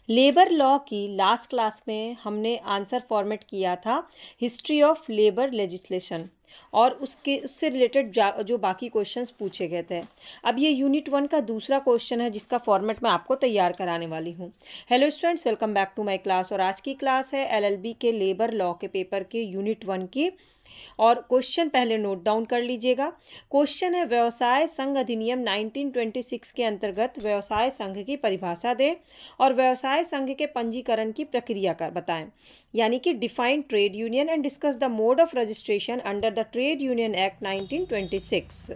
Labour law की last class में हमने आंसर फॉर्मेट किया था हिस्ट्री ऑफ लेबर लेजिस्लेशन और उससे रिलेटेड जो बाकी क्वेश्चंस पूछे गए थे। अब ये यूनिट 1 का दूसरा क्वेश्चन है जिसका फॉर्मेट मैं आपको तैयार कराने वाली हूँ। Hello students, welcome back to my class. और आज की क्लास है एलएलबी के लेबर लॉ के पेपर के यूनिट 1 की। और क्वेश्चन पहले नोट डाउन कर लीजिएगा। क्वेश्चन है व्यवसाय संघ अधिनियम 1926 के अंतर्गत व्यवसाय संघ की परिभाषा दें और व्यवसाय संघ के पंजीकरण की प्रक्रिया कर बताएं, यानी कि define trade union and discuss the mode of registration under the trade union act 1926।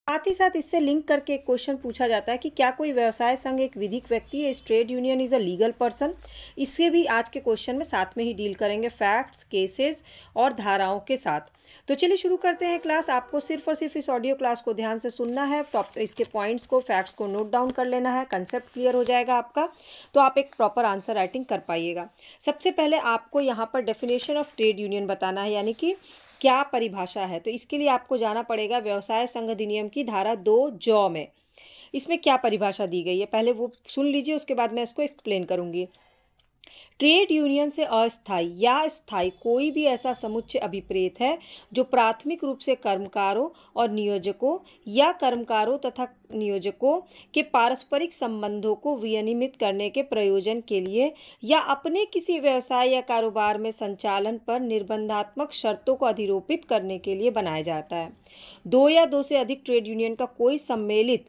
साथ ही साथ इससे लिंक करके एक क्वेश्चन पूछा जाता है कि क्या कोई व्यवसाय संघ एक विधिक व्यक्ति है, इस trade union is a legal person. इससे भी आज के क्वेश्चन में साथ में ही डील करेंगे फैक्ट्स, केसेस और धाराओं के साथ। तो चलिए शुरू करते हैं क्लास। आपको सिर्फ और सिर्फ इस ऑडियो क्लास को ध्यान से सुनना है, इसके पॉइंट्स को, फैक्ट्स को नोट डाउन कर लेना है, कंसेप्ट क्लियर हो जाएगा आपका, तो आप एक प्रॉपर आंसर राइटिंग कर पाइएगा। सबसे पहले आपको यहाँ पर डेफिनेशन ऑफ ट्रेड यूनियन बताना है, यानी कि क्या परिभाषा है। तो इसके लिए आपको जाना पड़ेगा व्यवसाय संघ अधिनियम की धारा 2 में। इसमें क्या परिभाषा दी गई है पहले वो सुन लीजिए, उसके बाद मैं इसको एक्सप्लेन करूंगी। ट्रेड यूनियन से अस्थायी या स्थायी कोई भी ऐसा समुच्चय अभिप्रेत है जो प्राथमिक रूप से कर्मकारों और नियोजकों या कर्मकारों तथा नियोजकों के पारस्परिक संबंधों को विनियमित करने के प्रयोजन के लिए या अपने किसी व्यवसाय या कारोबार में संचालन पर निर्बंधात्मक शर्तों को अधिरोपित करने के लिए बनाया जाता है। दो या दो से अधिक ट्रेड यूनियन का कोई सम्मेलित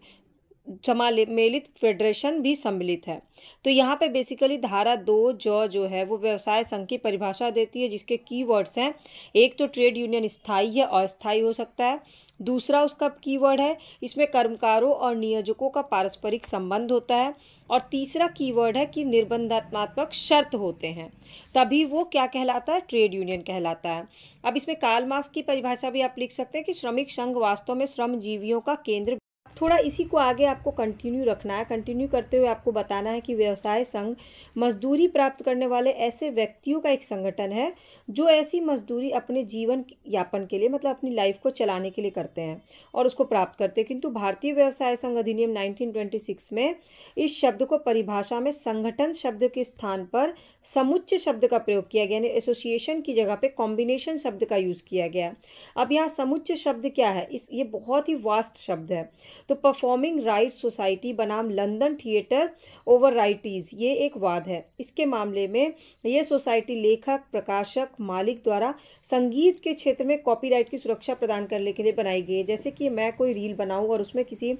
फेडरेशन भी सम्मिलित है। तो यहाँ पे बेसिकली धारा 2 जो है वो व्यवसाय संघ की परिभाषा देती है, जिसके कीवर्ड्स हैं, एक तो ट्रेड यूनियन स्थायी या अस्थायी हो सकता है, दूसरा उसका कीवर्ड है इसमें कर्मकारों और नियोजकों का पारस्परिक संबंध होता है, और तीसरा कीवर्ड है कि निर्बंधात्मक शर्त होते हैं, तभी वो क्या कहलाता है, ट्रेड यूनियन कहलाता है। अब इसमें कार्ल मार्क्स की परिभाषा भी आप लिख सकते हैं कि श्रमिक संघ वास्तव में श्रमजीवियों का केंद्र। थोड़ा इसी को आगे आपको कंटिन्यू रखना है। कंटिन्यू करते हुए आपको बताना है कि व्यवसाय संघ मजदूरी प्राप्त करने वाले ऐसे व्यक्तियों का एक संगठन है जो ऐसी मजदूरी अपने जीवन यापन के लिए, मतलब अपनी लाइफ को चलाने के लिए करते हैं और उसको प्राप्त करते हैं। किंतु भारतीय व्यवसाय संघ अधिनियम 1926 में इस शब्द को परिभाषा में संगठन शब्द के स्थान पर समुच्चय शब्द का प्रयोग किया गया, यानी एसोसिएशन की जगह पे कॉम्बिनेशन शब्द का यूज किया गया। अब यहाँ समुच्चय शब्द क्या है, ये बहुत ही वास्ट शब्द है। तो परफॉर्मिंग राइट सोसाइटी बनाम लंदन थिएटर ओवर राइटीज, ये एक वाद है। इसके मामले में ये सोसाइटी लेखक, प्रकाशक, मालिक द्वारा संगीत के क्षेत्र में कॉपीराइट की सुरक्षा प्रदान करने के लिए बनाई गई है। जैसे कि मैं कोई रील बनाऊं और उसमें किसी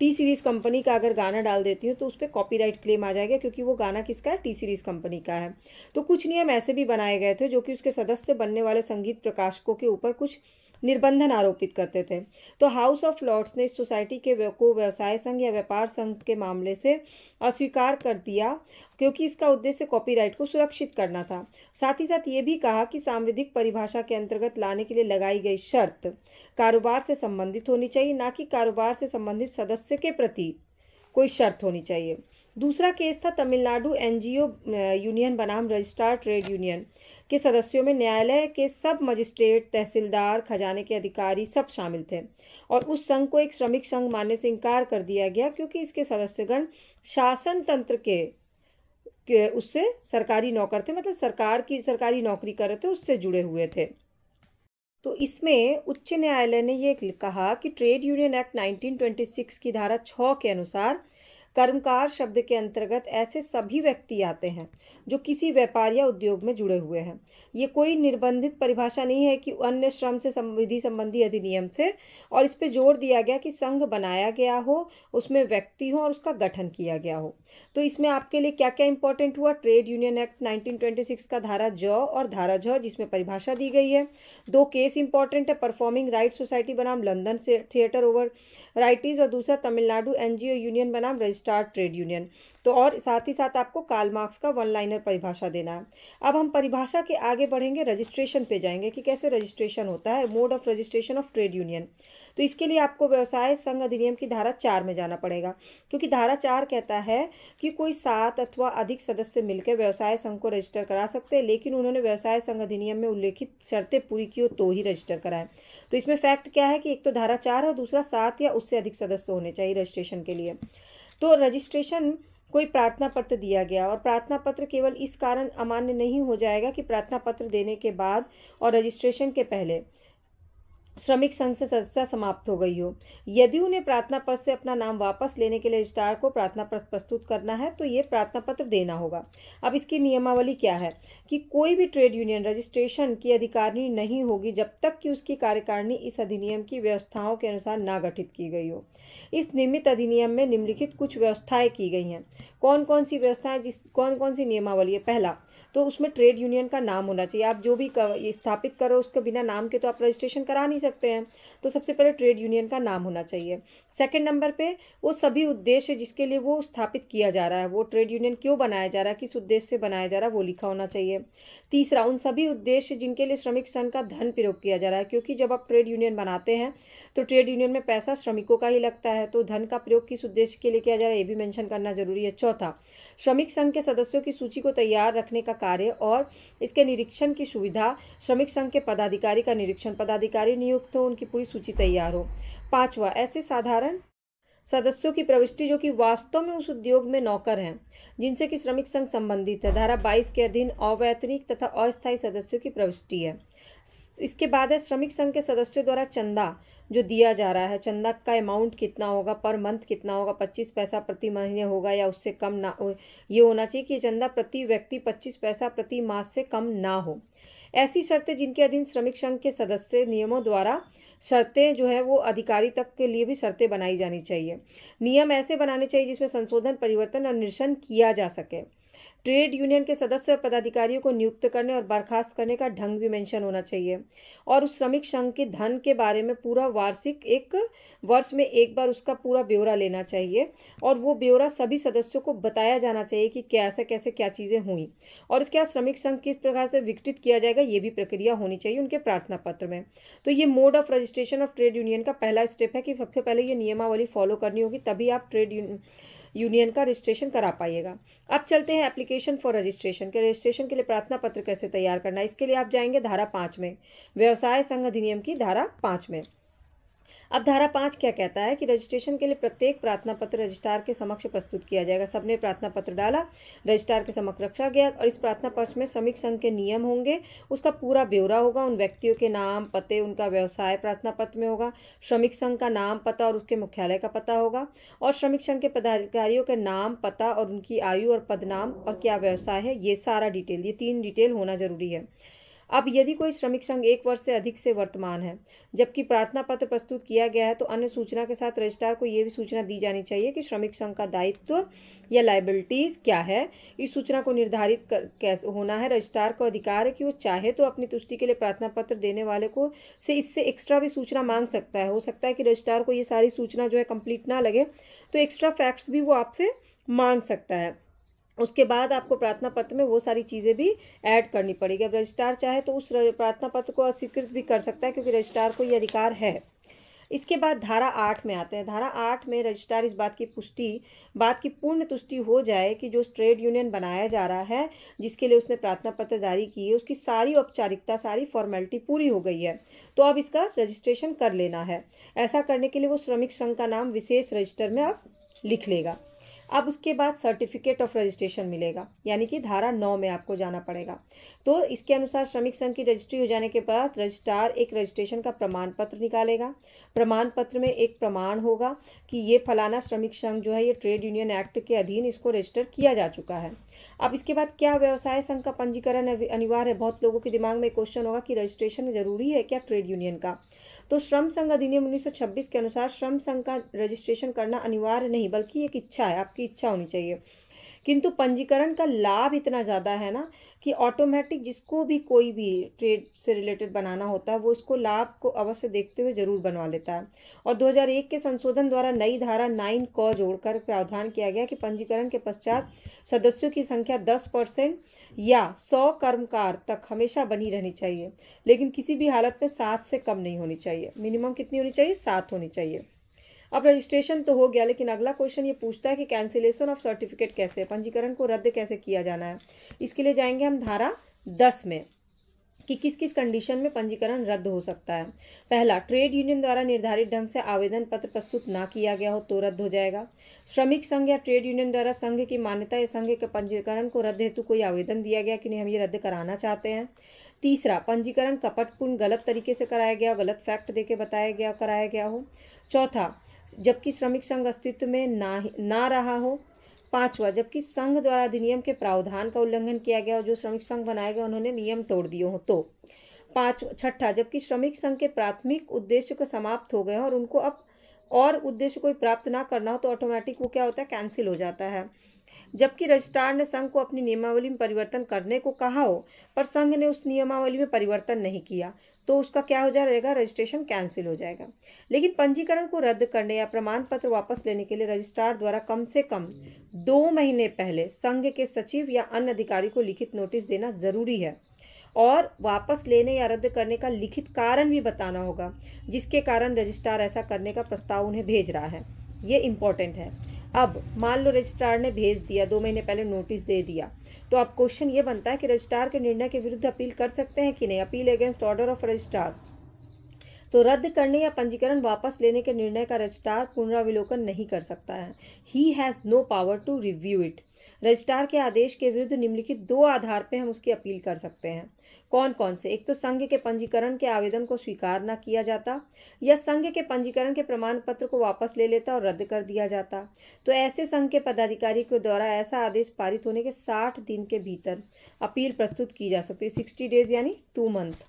टी सीरीज कंपनी का अगर गाना डाल देती हूँ तो उस पर कॉपीराइट क्लेम आ जाएगा, क्योंकि वो गाना किसका है, टी सीरीज कंपनी का है। तो कुछ नियम ऐसे भी बनाए गए थे जो कि उसके सदस्य बनने वाले संगीत प्रकाशकों के ऊपर कुछ निर्बंधन आरोपित करते थे। तो हाउस ऑफ लॉर्ड्स ने इस सोसाइटी के को व्यवसाय संघ या व्यापार संघ के मामले से अस्वीकार कर दिया, क्योंकि इसका उद्देश्य कॉपीराइट को सुरक्षित करना था। साथ ही साथ ये भी कहा कि सांविधिक परिभाषा के अंतर्गत लाने के लिए लगाई गई शर्त कारोबार से संबंधित होनी चाहिए, ना कि कारोबार से संबंधित सदस्य के प्रति कोई शर्त होनी चाहिए। दूसरा केस था तमिलनाडु एनजीओ यूनियन बनाम रजिस्ट्रार ट्रेड यूनियन के सदस्यों में न्यायालय के सब मजिस्ट्रेट, तहसीलदार, खजाने के अधिकारी सब शामिल थे, और उस संघ को एक श्रमिक संघ मानने से इनकार कर दिया गया, क्योंकि इसके सदस्यगण शासन तंत्र के उससे सरकारी नौकर थे, मतलब सरकारी नौकरी कर रहे थे, उससे जुड़े हुए थे। तो इसमें उच्च न्यायालय ने ये कहा कि ट्रेड यूनियन एक्ट 1926 की धारा 6 के अनुसार कर्मकार शब्द के अंतर्गत ऐसे सभी व्यक्ति आते हैं जो किसी व्यापार या उद्योग में जुड़े हुए हैं। ये कोई निर्बंधित परिभाषा नहीं है कि अन्य श्रम से विधि संबंधी अधिनियम से, और इस पे जोर दिया गया कि संघ बनाया गया हो, उसमें व्यक्ति हो और उसका गठन किया गया हो। तो इसमें आपके लिए क्या क्या इंपॉर्टेंट हुआ, ट्रेड यूनियन एक्ट 1926 का धारा ज और धारा झ जिसमें परिभाषा दी गई है। दो केस इंपॉर्टेंट है, परफॉर्मिंग राइट सोसाइटी बनाम लंदन थिएटर ओवर राइटीज, और दूसरा तमिलनाडु एनजीओ यूनियन बनाम रजिस्ट्रार ट्रेड यूनियन। तो और साथ ही साथ आपको कार्ल मार्क्स का वन लाइनर परिभाषा देना है। अब हम परिभाषा के आगे बढ़ेंगे, रजिस्ट्रेशन पे जाएंगे कि कैसे रजिस्ट्रेशन होता है, mode of registration of trade union. तो इसके लिए आपको व्यवसाय संघ अधिनियम की धारा 4 में जाना पड़ेगा, क्योंकि धारा 4 कहता है कि कोई 7 अथवा अधिक सदस्य मिलकर व्यवसाय संघ को रजिस्टर करा सकते हैं, लेकिन उन्होंने व्यवसाय संघ अधिनियम में उल्लेखित शर्तें पूरी की हो तो ही रजिस्टर कराएं। तो इसमें फैक्ट क्या है कि एक तो धारा 4 और दूसरा 7 या उससे अधिक सदस्य होने चाहिए रजिस्ट्रेशन के लिए। तो रजिस्ट्रेशन कोई प्रार्थना पत्र दिया गया और प्रार्थना पत्र केवल इस कारण अमान्य नहीं हो जाएगा कि प्रार्थना पत्र देने के बाद और रजिस्ट्रेशन के पहले श्रमिक संघ से सदस्यता समाप्त हो गई हो। यदि उन्हें प्रार्थना पत्र से अपना नाम वापस लेने के लिए रजिस्ट्रार को प्रार्थना पत्र प्रस्तुत करना है तो ये प्रार्थना पत्र देना होगा। अब इसकी नियमावली क्या है कि कोई भी ट्रेड यूनियन रजिस्ट्रेशन की अधिकारी नहीं होगी जब तक कि उसकी कार्यकारिणी इस अधिनियम की व्यवस्थाओं के अनुसार ना गठित की गई हो। इस नियमित अधिनियम में निम्नलिखित कुछ व्यवस्थाएं की गई हैं। कौन कौन सी व्यवस्थाएं, कौन कौन सी नियमावली है? पहला तो उसमें ट्रेड यूनियन का नाम होना चाहिए। आप जो भी स्थापित करो उसके बिना नाम के तो आप रजिस्ट्रेशन करा नहीं सकते हैं, तो सबसे पहले ट्रेड यूनियन का नाम होना चाहिए। सेकंड नंबर पे वो सभी उद्देश्य जिसके लिए वो स्थापित किया जा रहा है, वो ट्रेड यूनियन क्यों बनाया जा रहा है, किस उद्देश्य से बनाया जा रहा है, वो लिखा होना चाहिए। तीसरा, उन सभी उद्देश्य जिनके लिए श्रमिक संघ का धन प्रयोग किया जा रहा है, क्योंकि जब आप ट्रेड यूनियन बनाते हैं तो ट्रेड यूनियन में पैसा श्रमिकों का ही लगता है, तो धन का प्रयोग किस उद्देश्य के लिए किया जा रहा है ये भी मेंशन करना जरूरी है। चौथा, श्रमिक संघ के सदस्यों की सूची को तैयार रखने का कार्य और इसके निरीक्षण की सुविधा, श्रमिक संघ के पदाधिकारी का निरीक्षण, पदाधिकारी नियुक्त हो, उनकी पूरी सूची तैयार हो। पांचवा, ऐसे साधारण सदस्यों की प्रविष्टि जो कि वास्तव में उस उद्योग में नौकर हैं जिनसे कि श्रमिक संघ संबंधित है। धारा 22 के अधीन अवैतनिक तथा अस्थायी सदस्यों की प्रविष्टि है। इसके बाद है श्रमिक संघ के सदस्यों द्वारा चंदा जो दिया जा रहा है, चंदा का अमाउंट कितना होगा, पर मंथ कितना होगा, 25 पैसा प्रति महीने होगा या उससे कम ना हो। ये होना चाहिए कि चंदा प्रति व्यक्ति 25 पैसा प्रति मास से कम ना हो। ऐसी शर्तें जिनके अधीन श्रमिक संघ के सदस्य नियमों द्वारा शर्तें जो है वो अधिकारी तक के लिए भी शर्तें बनाई जानी चाहिए। नियम ऐसे बनाने चाहिए जिसमें संशोधन, परिवर्तन और निरसन किया जा सके। ट्रेड यूनियन के सदस्य और पदाधिकारियों को नियुक्त करने और बर्खास्त करने का ढंग भी मेंशन होना चाहिए और उस श्रमिक संघ के धन के बारे में पूरा वार्षिक, एक वर्ष में एक बार उसका पूरा ब्यौरा लेना चाहिए और वो ब्यौरा सभी सदस्यों को बताया जाना चाहिए कि कैसे कैसे क्या चीज़ें हुई और उसके बाद श्रमिक संघ किस प्रकार से विघटित किया जाएगा ये भी प्रक्रिया होनी चाहिए उनके प्रार्थना पत्र में। तो ये mode of registration of trade union का पहला स्टेप है कि सबसे पहले ये नियमावली फॉलो करनी होगी, तभी आप ट्रेड यूनियन का रजिस्ट्रेशन करा पाइएगा। अब चलते हैं एप्लीकेशन फॉर रजिस्ट्रेशन के। रजिस्ट्रेशन के लिए प्रार्थना पत्र कैसे तैयार करना है, इसके लिए आप जाएंगे धारा 5 में, व्यवसाय संघ अधिनियम की धारा 5 में। अब धारा 5 क्या कहता है कि रजिस्ट्रेशन के लिए प्रत्येक प्रार्थना पत्र रजिस्ट्रार के समक्ष प्रस्तुत किया जाएगा। सबने प्रार्थना पत्र डाला, रजिस्ट्रार के समक्ष रखा गया और इस प्रार्थना पत्र में श्रमिक संघ के नियम होंगे, उसका पूरा ब्यौरा होगा, उन व्यक्तियों के नाम, पते, उनका व्यवसाय प्रार्थना पत्र में होगा, श्रमिक संघ का नाम, पता और उसके मुख्यालय का पता होगा और श्रमिक संघ के पदाधिकारियों के नाम, पता और उनकी आयु और पदनाम और क्या व्यवसाय है, ये सारा डिटेल, ये 3 डिटेल होना जरूरी है। अब यदि कोई श्रमिक संघ 1 वर्ष से अधिक से वर्तमान है जबकि प्रार्थना पत्र प्रस्तुत किया गया है तो अन्य सूचना के साथ रजिस्ट्रार को यह भी सूचना दी जानी चाहिए कि श्रमिक संघ का दायित्व या लायबिलिटीज क्या है। इस सूचना को निर्धारित कैसे होना है। रजिस्ट्रार को अधिकार है कि वो चाहे तो अपनी तुष्टि के लिए प्रार्थना पत्र देने वाले को से इससे एक्स्ट्रा भी सूचना मांग सकता है। हो सकता है कि रजिस्ट्रार को ये सारी सूचना जो है कंप्लीट ना लगे तो एक्स्ट्रा फैक्ट्स भी वो आपसे मांग सकता है। उसके बाद आपको प्रार्थना पत्र में वो सारी चीज़ें भी ऐड करनी पड़ेगी। अब रजिस्ट्रार चाहे तो उस प्रार्थना पत्र को अस्वीकृत भी कर सकता है क्योंकि रजिस्ट्रार को ये अधिकार है। इसके बाद धारा 8 में आते हैं। धारा 8 में रजिस्ट्रार इस बात की पूर्ण तुष्टि हो जाए कि जो ट्रेड यूनियन बनाया जा रहा है जिसके लिए उसने प्रार्थना पत्र जारी की है उसकी सारी औपचारिकता, सारी फॉर्मेलिटी पूरी हो गई है तो अब इसका रजिस्ट्रेशन कर लेना है। ऐसा करने के लिए वो श्रमिक संघ का नाम विशेष रजिस्टर में अब लिख लेगा। अब उसके बाद सर्टिफिकेट ऑफ रजिस्ट्रेशन मिलेगा, यानी कि धारा 9 में आपको जाना पड़ेगा। तो इसके अनुसार श्रमिक संघ की रजिस्ट्री हो जाने के बाद रजिस्ट्रार एक रजिस्ट्रेशन का प्रमाण पत्र निकालेगा। प्रमाण पत्र में एक प्रमाण होगा कि ये फलाना श्रमिक संघ जो है ये ट्रेड यूनियन एक्ट के अधीन इसको रजिस्टर किया जा चुका है। अब इसके बाद क्या व्यवसाय संघ का पंजीकरण अनिवार्य है? बहुत लोगों के दिमाग में क्वेश्चन होगा कि रजिस्ट्रेशन जरूरी है क्या ट्रेड यूनियन का? तो श्रम संघ अधिनियम 1926 के अनुसार श्रम संघ का रजिस्ट्रेशन करना अनिवार्य नहीं बल्कि एक इच्छा है, आपकी इच्छा होनी चाहिए। किंतु पंजीकरण का लाभ इतना ज़्यादा है ना कि ऑटोमेटिक जिसको भी कोई भी ट्रेड से रिलेटेड बनाना होता है वो इसको लाभ को अवश्य देखते हुए जरूर बनवा लेता है। और 2001 के संशोधन द्वारा नई धारा 9 को जोड़कर प्रावधान किया गया कि पंजीकरण के पश्चात सदस्यों की संख्या 10% या 100 कर्मकार तक हमेशा बनी रहनी चाहिए, लेकिन किसी भी हालत में 7 से कम नहीं होनी चाहिए। मिनिमम कितनी होनी चाहिए? 7 होनी चाहिए। अब रजिस्ट्रेशन तो हो गया, लेकिन अगला क्वेश्चन ये पूछता है कि कैंसिलेशन ऑफ सर्टिफिकेट कैसे है, पंजीकरण को रद्द कैसे किया जाना है। इसके लिए जाएंगे हम धारा 10 में। कि किस किस कंडीशन में पंजीकरण रद्द हो सकता है। पहला, ट्रेड यूनियन द्वारा निर्धारित ढंग से आवेदन पत्र प्रस्तुत ना किया गया हो तो रद्द हो जाएगा। श्रमिक संघ या ट्रेड यूनियन द्वारा संघ की मान्यता या संघ के पंजीकरण को रद्द हेतु कोई आवेदन दिया गया कि नहीं, हम ये रद्द कराना चाहते हैं। तीसरा, पंजीकरण कपटपूर्ण गलत तरीके से कराया गया, गलत फैक्ट देके बताया गया कराया गया हो। चौथा, जबकि श्रमिक संघ अस्तित्व में ना रहा हो। पांचवा, जबकि संघ द्वारा अधिनियम के प्रावधान का उल्लंघन किया गया हो, जो श्रमिक संघ बनाए गए उन्होंने नियम तोड़ दिए हो तो। छठा, जबकि श्रमिक संघ के प्राथमिक उद्देश्य को समाप्त हो गए और उनको अब और उद्देश्य कोई प्राप्त ना करना हो तो ऑटोमेटिक वो क्या होता है, कैंसिल हो जाता है। जबकि रजिस्ट्रार ने संघ को अपनी नियमावली में परिवर्तन करने को कहा हो पर संघ ने उस नियमावली में परिवर्तन नहीं किया तो उसका क्या हो जाएगा, रजिस्ट्रेशन कैंसिल हो जाएगा। लेकिन पंजीकरण को रद्द करने या प्रमाण पत्र वापस लेने के लिए रजिस्ट्रार द्वारा कम से कम 2 महीने पहले संघ के सचिव या अन्य अधिकारी को लिखित नोटिस देना जरूरी है और वापस लेने या रद्द करने का लिखित कारण भी बताना होगा जिसके कारण रजिस्ट्रार ऐसा करने का प्रस्ताव उन्हें भेज रहा है। ये इम्पोर्टेंट है। अब मान लो रजिस्ट्रार ने भेज दिया, 2 महीने पहले नोटिस दे दिया, तो अब क्वेश्चन ये बनता है कि रजिस्ट्रार के निर्णय के विरुद्ध अपील कर सकते हैं कि नहीं। Appeal against order of registrar, तो रद्द करने या पंजीकरण वापस लेने के निर्णय का रजिस्ट्रार पुनरावलोकन नहीं कर सकता है। He has no power to review it. Registrar के आदेश के विरुद्ध निम्नलिखित 2 आधार पर हम उसकी अपील कर सकते हैं। कौन कौन से? एक तो संघ के पंजीकरण के आवेदन को स्वीकार न किया जाता या संघ के पंजीकरण के प्रमाण पत्र को वापस ले लेता और रद्द कर दिया जाता। तो ऐसे संघ के पदाधिकारी के द्वारा ऐसा आदेश पारित होने के 60 दिन के भीतर अपील प्रस्तुत की जा सकती है। 60 डेज यानी 2 मंथ।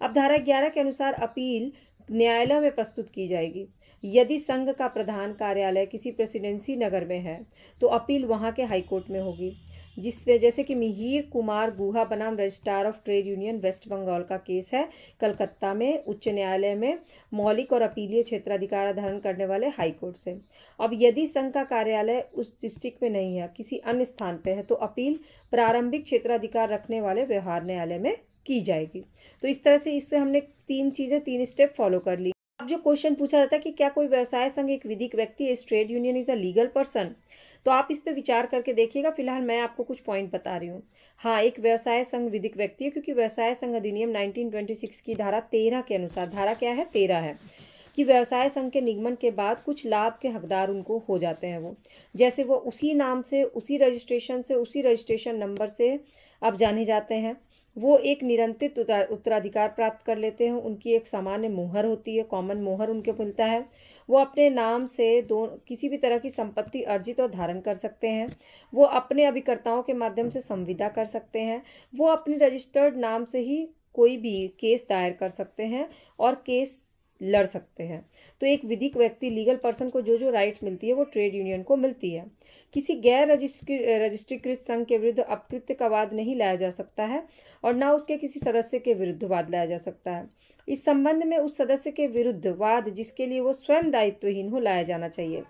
अब धारा 11 के अनुसार अपील न्यायालय में प्रस्तुत की जाएगी। यदि संघ का प्रधान कार्यालय किसी प्रेसिडेंसी नगर में है तो अपील वहां के हाईकोर्ट में होगी, जिसमें जैसे कि मिहिर कुमार गुहा बनाम registrar of trade union West Bengal का केस है कलकत्ता में उच्च न्यायालय में मौलिक और अपीलीय क्षेत्राधिकार धारण करने वाले हाईकोर्ट से। अब यदि संघ का कार्यालय उस डिस्ट्रिक्ट में नहीं है, किसी अन्य स्थान पे है, तो अपील प्रारंभिक क्षेत्राधिकार रखने वाले व्यवहार न्यायालय में की जाएगी। तो इस तरह से इससे हमने 3 स्टेप फॉलो कर ली। अब जो क्वेश्चन पूछा जाता है कि क्या कोई व्यवसाय संघ एक विधिक व्यक्ति है, इस trade union is a legal person, तो आप इस पे विचार करके देखिएगा। फिलहाल मैं आपको कुछ पॉइंट बता रही हूँ। हाँ, एक व्यवसाय संघ विधिक व्यक्ति है क्योंकि व्यवसाय संघ अधिनियम 1926 की धारा 13 के अनुसार, धारा क्या है 13 है, कि व्यवसाय संघ के निगमन के बाद कुछ लाभ के हकदार उनको हो जाते हैं। वो जैसे वो उसी नाम से, उसी रजिस्ट्रेशन नंबर से अब जाने जाते हैं। वो एक निरंतर उत्तराधिकार प्राप्त कर लेते हैं। उनकी एक सामान्य मोहर होती है, कॉमन मोहर उनके मिलता है। वो अपने नाम से किसी भी तरह की संपत्ति अर्जित और धारण कर सकते हैं। वो अपने अभिकर्ताओं के माध्यम से संविदा कर सकते हैं। वो अपने रजिस्टर्ड नाम से ही कोई भी केस दायर कर सकते हैं और केस लड़ सकते हैं। तो एक विधिक व्यक्ति, लीगल पर्सन को जो जो राइट्स मिलती है वो ट्रेड यूनियन को मिलती है। किसी गैर रजिस्ट्रीकृत संघ के विरुद्ध अपकृत्य का वाद नहीं लाया जा सकता है और ना उसके किसी सदस्य के विरुद्ध वाद लाया जा सकता है। इस संबंध में उस सदस्य के विरुद्ध वाद जिसके लिए वो स्वयं दायित्वहीन हो लाया जाना चाहिए।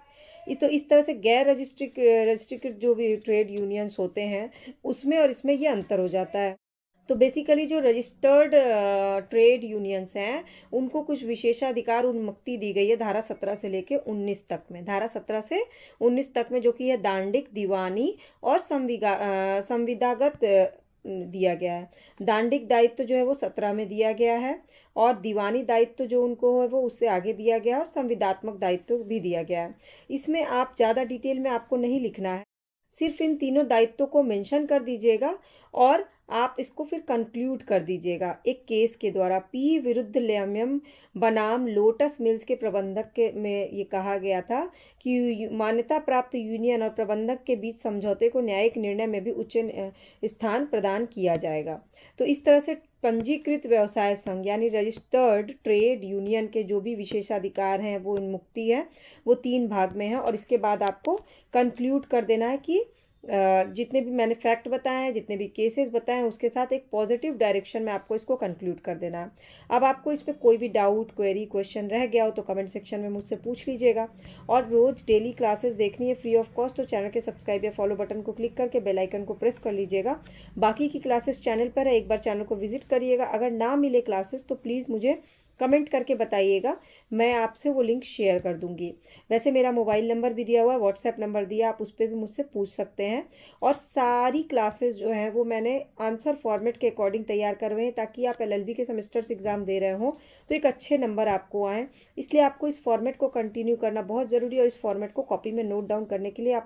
इस तरह से गैर रजिस्ट्रीकृत जो भी ट्रेड यूनियंस होते हैं उसमें और इसमें ये अंतर हो जाता है। तो बेसिकली जो रजिस्टर्ड ट्रेड यूनियंस हैं उनको कुछ विशेषाधिकार उन्मुक्ति दी गई है धारा 17 से लेकर 19 तक में। धारा 17 से 19 तक में जो कि है दांडिक, दीवानी और संविदागत दिया गया है। दांडिक दायित्व जो है वो 17 में दिया गया है और दीवानी दायित्व जो उनको है वो उससे आगे दिया गया है और संविदात्मक दायित्व भी दिया गया है। इसमें आप ज़्यादा डिटेल में आपको नहीं लिखना है, सिर्फ इन तीनों दायित्वों को मेंशन कर दीजिएगा और आप इसको फिर कंक्लूड कर दीजिएगा एक केस के द्वारा। पी विरुद्ध लेम्यम बनाम लोटस मिल्स के प्रबंधक के में ये कहा गया था कि मान्यता प्राप्त यूनियन और प्रबंधक के बीच समझौते को न्यायिक निर्णय में भी उच्च स्थान प्रदान किया जाएगा। तो इस तरह से पंजीकृत व्यवसाय संघ यानी रजिस्टर्ड ट्रेड यूनियन के जो भी विशेषाधिकार हैं वो उन्मुक्ति है, वो 3 भाग में है। और इसके बाद आपको कंक्लूड कर देना है कि जितने भी मैंने फैक्ट बताए हैं, जितने भी केसेस बताए हैं, उसके साथ एक पॉजिटिव डायरेक्शन में आपको इसको कंक्लूड कर देना है। अब आपको इसमें कोई भी डाउट, क्वेरी, क्वेश्चन रह गया हो तो कमेंट सेक्शन में मुझसे पूछ लीजिएगा। और रोज़ डेली क्लासेस देखनी है फ्री ऑफ कॉस्ट तो चैनल के सब्सक्राइब या फॉलो बटन को क्लिक करके बेल आइकन को प्रेस कर लीजिएगा। बाकी की क्लासेस चैनल पर है, एक बार चैनल को विजिट करिएगा। अगर ना मिले क्लासेस तो प्लीज़ मुझे कमेंट करके बताइएगा, मैं आपसे वो लिंक शेयर कर दूंगी। वैसे मेरा मोबाइल नंबर भी दिया हुआ है, व्हाट्सएप नंबर दिया, आप उस पर भी मुझसे पूछ सकते हैं। और सारी क्लासेस जो हैं वो मैंने आंसर फॉर्मेट के अकॉर्डिंग तैयार करवे हैं, ताकि आप एलएलबी के सेमेस्टर्स एग्ज़ाम दे रहे हो तो एक अच्छे नंबर आपको आएँ। इसलिए आपको इस फॉर्मेट को कंटिन्यू करना बहुत ज़रूरी है, और इस फॉर्मेट को कॉपी में नोट डाउन करने के लिए आप